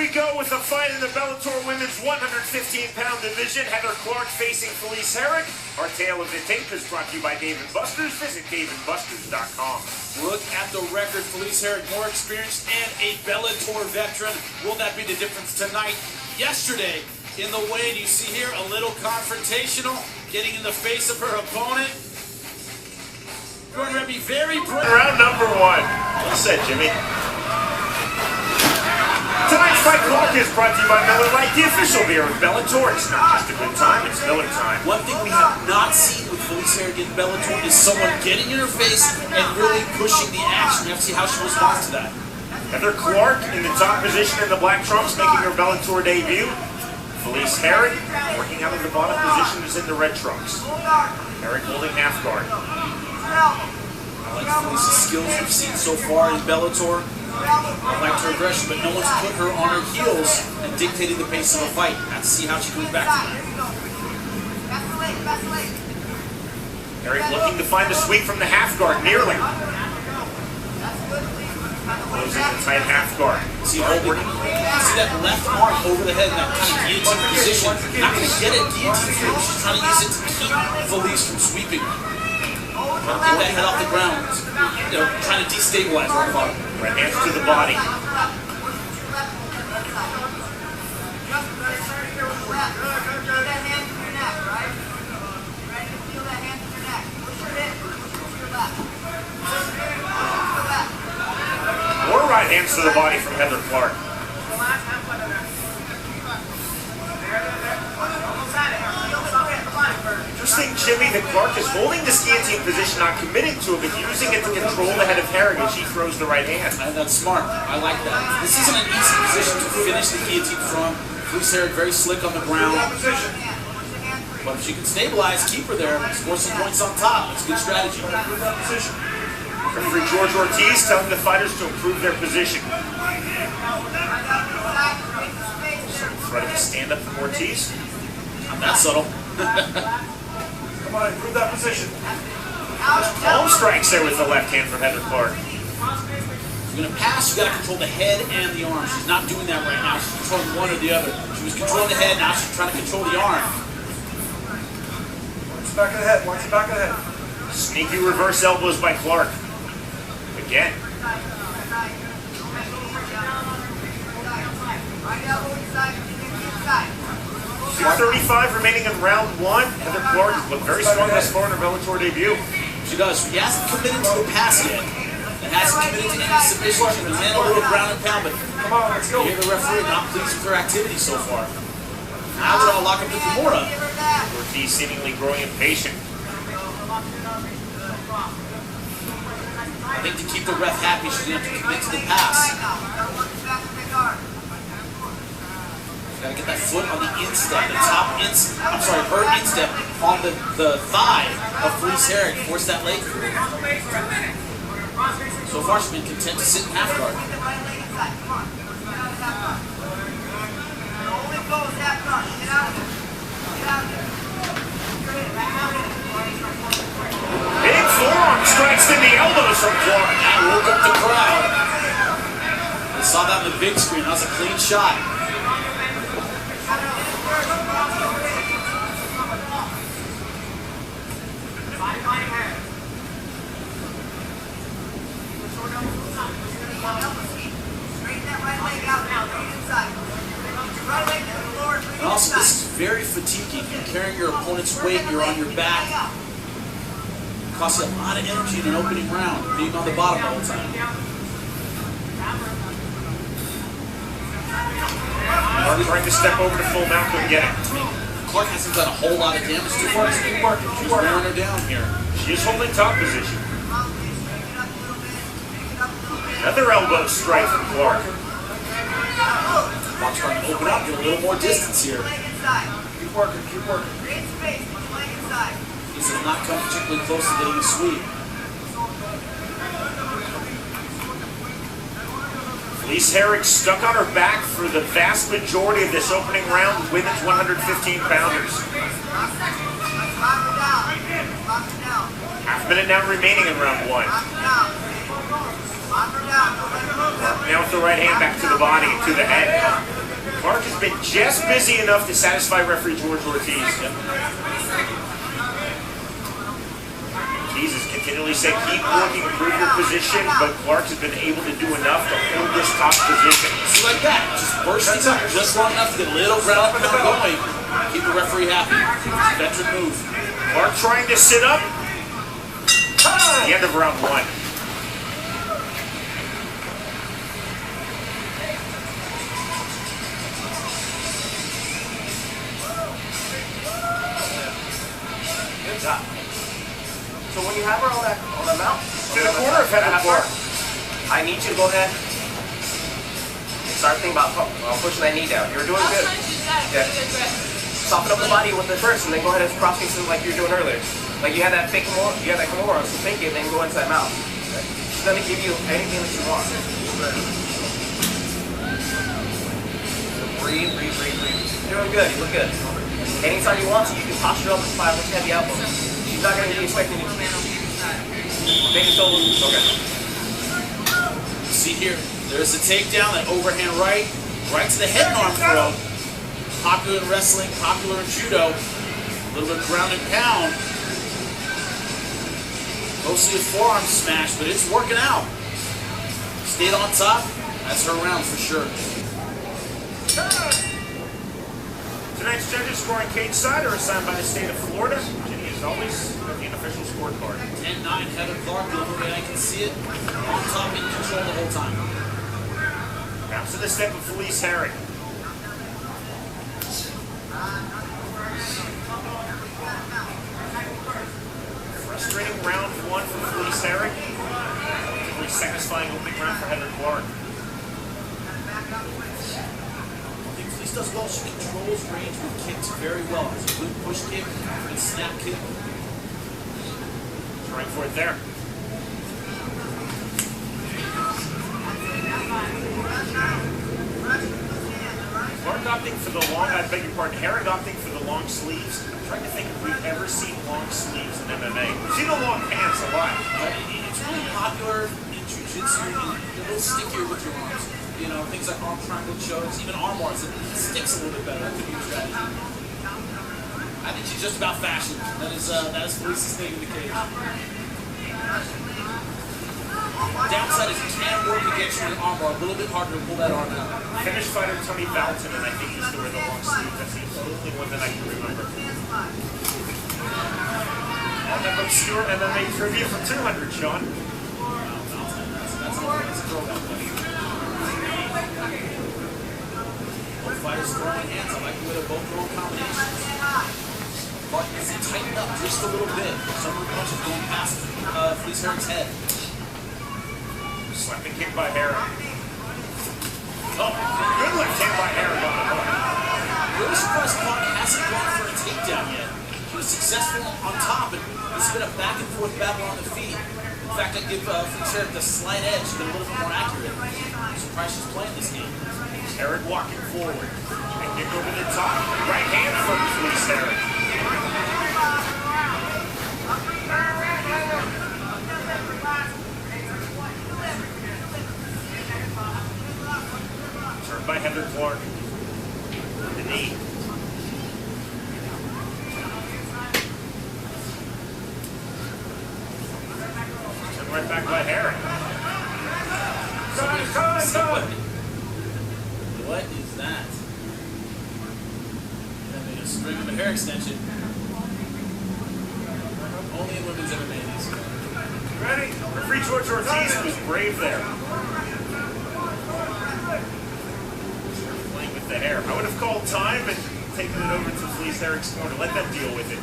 we go with a fight in the Bellator Women's 115-pound division. Heather Clark facing Felice Herrig. Our tale of the tape is brought to you by Dave & Buster's. Visit daveandbusters.com. Look at the record. Felice Herrig, more experienced and a Bellator veteran. Will that be the difference tonight? Yesterday, in the weigh, you see here a little confrontational, getting in the face of her opponent. Going to be very brave. Round number one. Well said, Jimmy. Tonight's fight, Clark, is brought to you by Miller Lite, the official beer of Bellator. It's not just a good time, it's Miller time. One thing we have not seen with Felice Herrig in Bellator is someone getting in her face and really pushing the action. We have to see how she responds to that. Heather Clark in the top position in the black trunks, making her Bellator debut. Felice Herrig working out of the bottom position is in the red trunks. Herrig holding half guard. I like Felice's skills we've seen so far in Bellator. I liked her aggression, but no one's put her on her heels and dictated the pace of a fight. Let's see how she comes back to that. Herrig looking to find the sweep from the half guard, nearly. Closing the tight half guard. See that left arm over the head in that kind of guillotine position. Not going to get it guillotine through. She's trying to use it to keep Felice from sweeping. Trying to get that head off the ground. You know, trying to destabilize her on the bottom. Right hands to the body. More right hands to the body from Heather Clark. Interesting, Jimmy, that Clark is holding this guillotine position, not committing to it, but using it to control the head of Herrig as she throws the right hand. That's smart. I like that. This isn't an easy position to finish the guillotine from. Felice Herrig very slick on the ground. But if she can stabilize, keep her there, score some points on top. That's a good strategy. Referee George Ortiz telling the fighters to improve their position. Threat of a stand-up from Ortiz. Not that subtle. Come on, improve that position. Palm strikes there with the left hand from Heather Clark. If you're going to pass, you got to control the head and the arm. She's not doing that right now. She's controlling one or the other. She was controlling the head, now she's trying to control the arm. Watch the back of the head, watch the back of the head. Sneaky reverse elbows by Clark. Again. 2:35 remaining in round one. Heather Clark has looked very strong thus far in her Bellator debut. She does. She hasn't committed to a pass yet. And hasn't committed to any submission. She's been landing a little ground and pound, but come on, let's go. You hear the referee not pleased with her activity so far. Now we're all lock up to Kimura. Ortiz seemingly growing impatient. I think to keep the ref happy, she's going to have to commit to the pass. Got to get that foot on the instep, the top instep, I'm sorry, her instep on the thigh of Felice Herrig. Force that leg through. So far, she's been content to sit in half guard. Big forearm strikes in the elbows from Clark. That woke up the crowd. I saw that on the big screen. That was a clean shot. And also, this is very fatiguing. You're carrying your opponent's weight, you're on your back. It costs you a lot of energy in an opening round, being on the bottom all the time. Clark trying to step over to full mount, couldn't get it. Clark hasn't done a whole lot of damage to her. She's wearing her down here. She is holding top position. Another elbow strike from Clark. Clark's trying to open up, get a little more distance here. Keep working, keep working. This has not come particularly close to getting a sweep. Felice Herrig stuck on her back for the vast majority of this opening round with women's 115-pounders. Half minute now remaining in round one. Now with the right hand back to the body, to the head. been just busy enough to satisfy referee George Ortiz. Ortiz is continually saying, keep working, improve your position, but Clark has been able to do enough to hold this top position. See, like that, just bursting up just long enough to get a little ground and pound going. Keep the referee happy. Veteran move. Clark trying to sit up. The end of round 1. Good job. So when you have her on that mount, To the corner of Heather Clark. I need you to go ahead and start thinking about pushing that knee down. You're doing good. Yeah. Soften up the body with it first, and then go ahead and cross things like you were doing earlier. Like you had that fake more, you had that Kimura, so fake it, and then go into that mouth. Okay. She's gonna give you anything that you want. Breathe, breathe, breathe, breathe. You're doing good. You look good. Anytime you want to, you can posture up and fire with heavy elbows. She's not gonna be expecting you. Make it so okay. See here, there's a takedown, that overhand right to the head and arm throw. Popular in wrestling, popular in judo. A little bit of ground and pound. Mostly a forearm smash, but it's working out. Stayed on top. That's her round for sure. Tonight's judges scoring cage side are assigned by the state of Florida. Virginia is always the unofficial scorecard. 10-9, Heather Clark, the only way I can see it. On top, in control the whole time. Now to the step of Felice Herrig. Frustrating round 1 for Felice Herrig. Relatively satisfying opening round for Heather Clark. I think Felice does well. She controls range with kicks very well. Has a good push kick, good snap kick. Trying for it there. Clark opting for the long, I beg your pardon, Herrig opting for the long sleeves. I'm trying to think if we've ever seen long sleeves in MMA. We've seen the long pants a lot. It's really popular in jiu-jitsu. You're a little stickier with your arms. You know, things like arm triangle chokes, even arm bars. It sticks a little bit better. That could be a strategy. I think she's just about fashion. That is Felice's thing in the cage. Downside is it can work against you with an arm bar. A little bit harder to pull that arm out. Finnish fighter Tony Valton, and I think used to wear the long sleeves. That's the only one that I can remember. I'll have obscure MMA trivia for 200, Sean. That's a throwback. Both fighters throwing hands. I like the way they're both throwing combinations. Clark needs to tighten up just a little bit. Some of the punches going past Felice Herrig's head. Slapping kick by Herrig. Oh, good left hand by Herrig on the hook. Really surprised Clark hasn't gone for a takedown yet. She was successful on top, and it's been a back and forth battle on the feet. In fact, I'd give Felice Herrig the slight edge, but a little bit more accurate. I'm surprised she's playing this game. Herrig walking forward. And kick over the top. Right hand from Felice Herrig. Turned by Heather Clark. The knee. Turned right back by Herrig. What is that? Having a string of a hair extension. Only in women's MMA these days. Ready? Referee George Ortiz was brave there. Playing with the hair. I would have called time and taken it over to Felice Herrig's corner. Let them deal with it.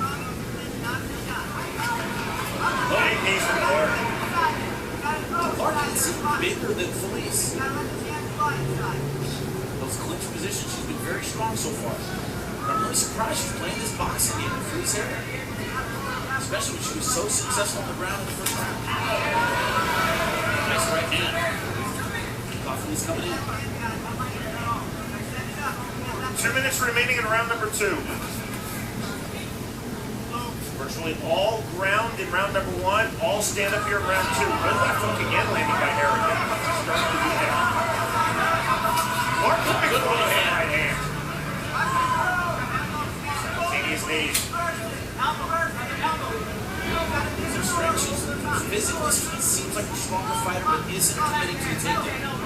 Loading knees from Clark. Clark is bigger than Felice. Those clinch positions, she's been very strong so far. I'm really surprised she's playing this boxing game with Felice Herrig. Especially when she was so successful on the ground in the first round. Nice right hand. Thought Felice coming in. 2 minutes remaining in round number 2. Virtually all ground in round number 1, all stand up here in round 2. Good left hook again landing by Herrig. Starting to do that. Clark coming with a right hand. physically, he seems like a stronger fighter, but isn't committing to the takedown.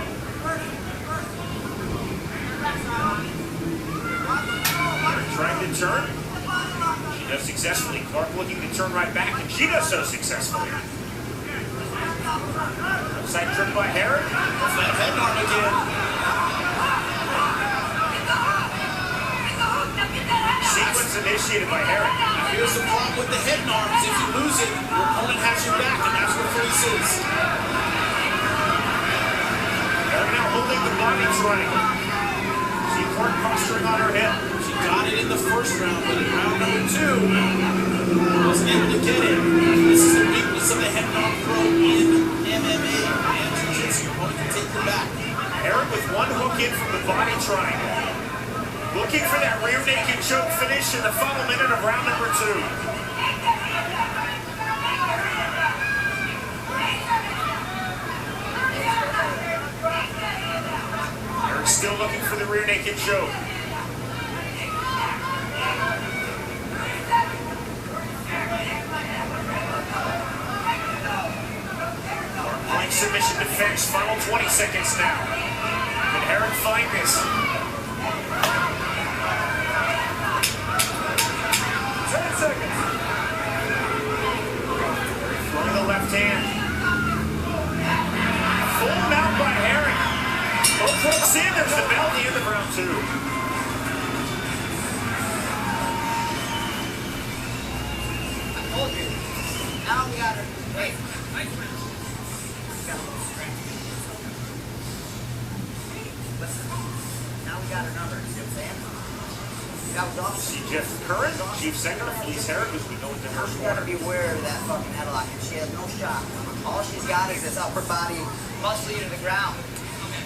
Trying to turn. She does successfully. Clark looking to turn right back, and she does so successfully. Outside trip by Herrig. That head arm again. Sequence initiated by Herrig. Here's the problem with the head arms. If you lose it, your opponent has your back, and that's what Felice is. Herrig now holding the body triangle. See Clark posturing on her hip. She got it in the first round, but in round number 2, wasn't able to get it. This is the weakness of the head arm throw in MMA and Jiu-Jitsu. Your opponent can take your back. Herrig with one hook in from the body triangle. Looking for that rear naked choke finish in the final minute of round number 2. Herrig still looking for the rear naked choke. Plank submission defense, final 20 seconds now. Can Herrig find this? 10 seconds. Throwing the left hand. Full mount by Herrig. Both hooks in. There's the bell at the end of round 2. I told you. Now we got her. Hey. Listen. Now we got her number. You see what I'm saying? That was awesome. See Jeff Curran, Chief Second of Felice Herrig, as we go into her She's corner. got to be aware of that fucking headlock, and she has no shot. All she's got is this upper body muscle to the ground.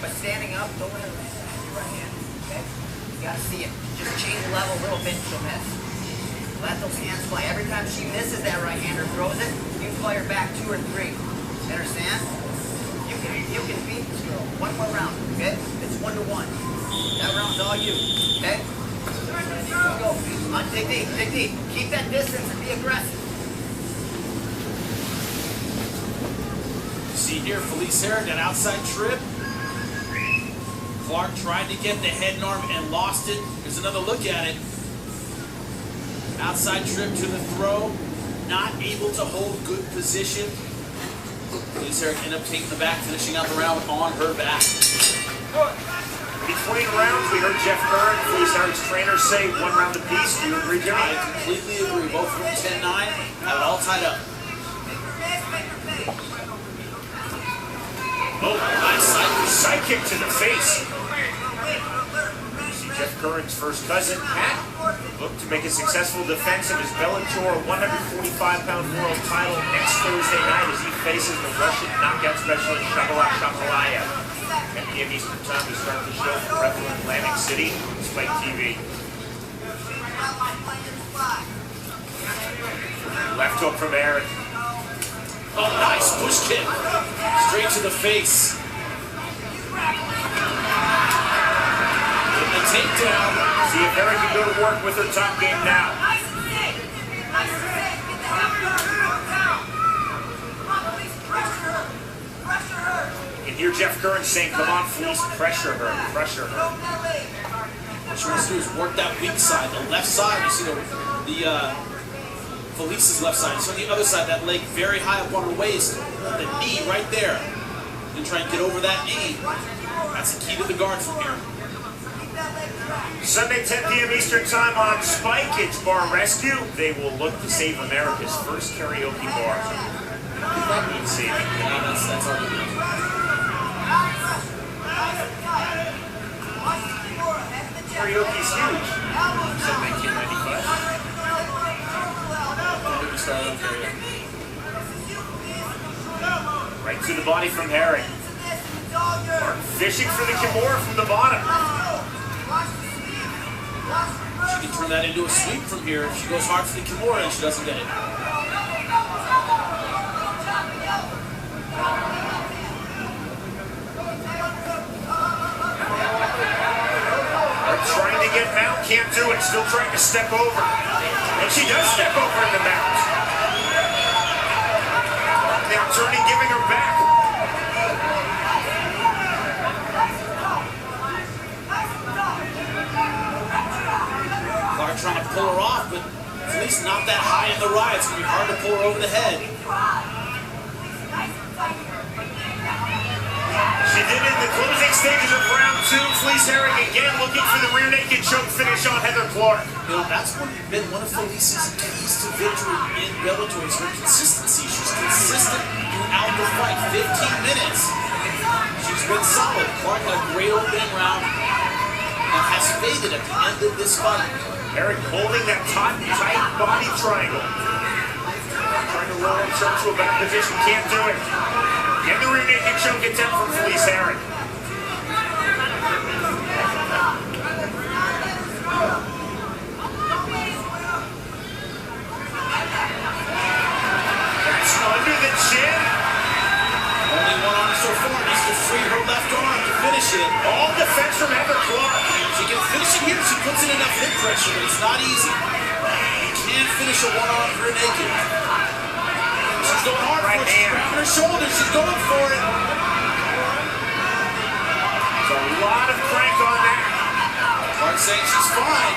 But standing up, don't let her miss your right hand, okay? You got to see it. Just change the level a little bit, she'll miss. Let those hands fly. Every time she misses that right hand or throws it, you fire back 2 or 3. You understand? You can beat this girl. One more round, okay? It's 1-1. That round's all you, okay? Let's go. Dig deep, dig deep. Keep that distance and be aggressive. See here, Felice Herrig, that outside trip. Clark tried to get the head and arm and lost it. Here's another look at it. Outside trip to the throw. Not able to hold good position. Felice Herrig ended up taking the back, finishing out the round on her back. Between rounds, we heard Jeff Curran, Felice Herrig's trainer, say 1 round apiece. Do you agree, Jimmy? I completely agree. Both of them 10-9. Have it all tied up. Oh, nice side kick to the face. See Jeff Curran's first cousin, Pat, look to make a successful defense of his Bellator 145-pound world title next Thursday night as he faces the Russian knockout specialist Shabalak Shakalayev. 10 p.m. Eastern Time to start the show from Redwood, Atlantic City, Spike TV. Left hook from Herrig. Oh, nice push kick. Straight to the face. Getting the takedown. See if Herrig can go to work with her top game now. You can hear Jeff Curran saying, come on, Felice, pressure her, pressure her. What she wants to do is work that weak side, the left side. You see the Felice's left side. So on the other side, that leg very high up on her waist, the knee right there. Then try and get over that knee. That's the key to the guard from here. Sunday, 10 p.m. Eastern Time on Spike. It's Bar Rescue. They will look to save America's first karaoke bar. That means saving. That's our limit. Karaoke's huge. Said 1995. Right to the body from Herrig. Martin fishing for the Kimura from the bottom. She can turn that into a sweep from here if she goes hard for the Kimura and she doesn't get it. Trying to get mount, can't do it. Still trying to step over. And she does step over in the mount. now turning, giving her back. Clark trying to pull her off, but at least not that high in the ride. It's going to be hard to pull her over the head. She did it in the closing stages of round 2. Felice Herrig again looking for the rear naked choke finish on Heather Clark. You know, that's been one of Felice's keys to victory in Bellator is her consistency. She's consistent throughout the fight. 15 minutes. She's been solid. Clark had a great opening round and has faded at the end of this fight. Herrig holding that tight body triangle. Trying to roll himself to a better position. Can't do it. And the rear naked choke attempt from Felice Herrig. That's under the chin. Only one arm so far. Needs to free her left arm to finish it. All defense from Heather Clark. She can finish it here. She puts in enough hip pressure, but it's not easy. You can't finish a one-arm rear naked. She's going hard for it. She's grabbing her shoulder. She's going for it. There's a lot of crank on that. Clark saying she's fine.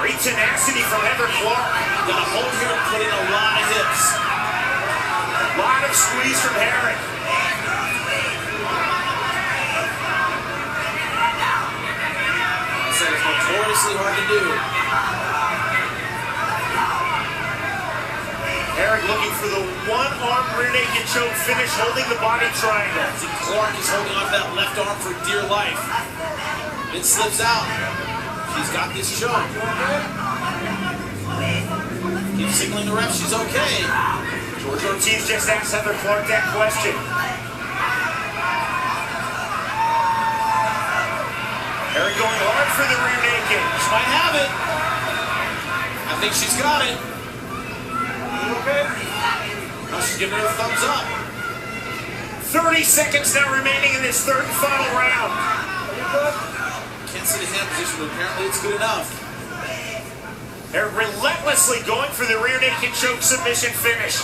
Great tenacity from Heather Clark. Got to hold here and put in a lot of hips. A lot of squeeze from Herrig. I said it's notoriously hard to do. Herrig looking for the one-arm rear naked choke finish, holding the body triangle. See, Clark is holding on to that left arm for dear life. It slips out. She's got this choke. Keep signaling the ref she's okay. George Ortiz just asked Heather Clark that question. Herrig going hard for the rear naked. She might have it. I think she's got it. Now she's giving her a thumbs up. 30 seconds now remaining in this third and final round. Can't see the hand position, but apparently it's good enough. Herrig relentlessly going for the rear naked choke submission finish.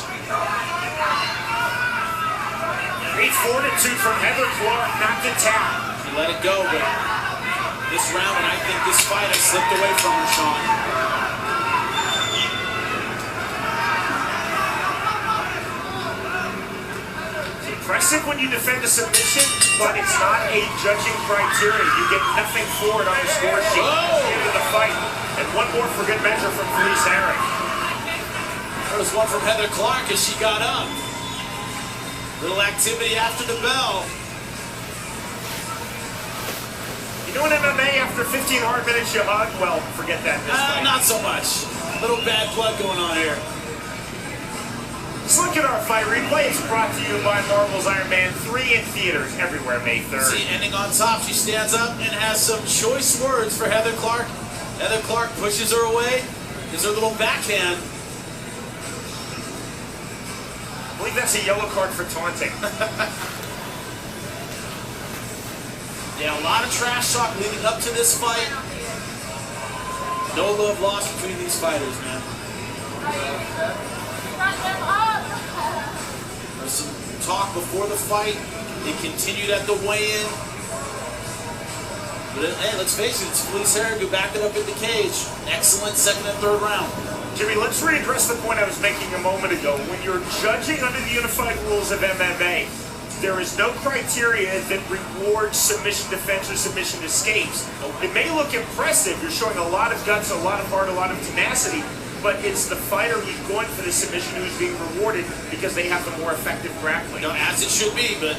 Great fortitude from Heather Clark, not to tap. She let it go, but this round, and I think this fight has slipped away from her, Sean. Impressive when you defend a submission, but it's not a judging criteria. You get nothing for it on the score sheet at the end of the fight. And one more for good measure from Felice Herrig. There was one from Heather Clark as she got up. Little activity after the bell. You know in MMA, after 15 hard minutes you hug? Well, forget that in this fight. Not so much. A little bad blood going on here. Let's look at our fight replay. It's brought to you by Marvel's Iron Man 3 in theaters everywhere May 3rd. See, ending on top, she stands up and has some choice words for Heather Clark. Heather Clark pushes her away. Is her little backhand. I believe that's a yellow card for taunting. Yeah, a lot of trash talk leading up to this fight. No love lost between these fighters, man. There's some talk before the fight. It continued at the weigh-in. But hey, let's face it, it's Felice Herrig who backed it up in the cage. Excellent second and third round. Jimmy, let's readdress the point I was making a moment ago. When you're judging under the unified rules of MMA, there is no criteria that rewards submission defense or submission escapes. It may look impressive. You're showing a lot of guts, a lot of heart, a lot of tenacity, but it's the fighter who's going for the submission who's being rewarded because they have the more effective grappling. You know, as it should be, but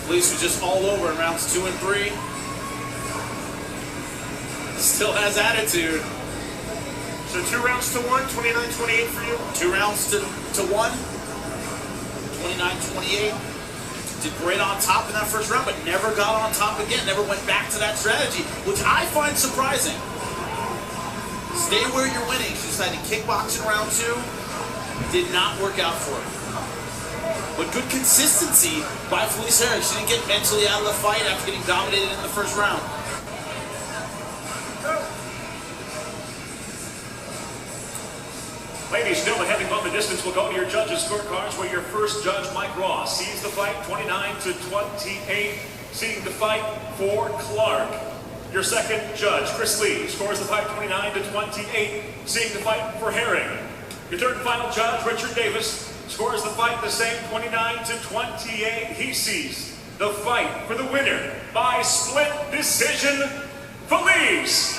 Felice was just all over in rounds 2 and 3. Still has attitude. So 2 rounds to 1, 29-28 for you? 2 rounds to 1, 29-28. Did great on top in that first round, but never got on top again. Never went back to that strategy, which I find surprising. Stay where you're winning. She decided to kickbox in round 2. Did not work out for her. But good consistency by Felice Herrig. She didn't get mentally out of the fight after getting dominated in the first round. Ladies and gentlemen, having gone the distance, we'll go to your judges' scorecards where your first judge, Mike Ross, sees the fight 29-28, seeing the fight for Clark. Your second judge, Chris Lee, scores the fight 29-28, seeing the fight for Herrig. Your third and final judge, Richard Davis, scores the fight the same 29-28. He sees the fight for the winner by split decision, Felice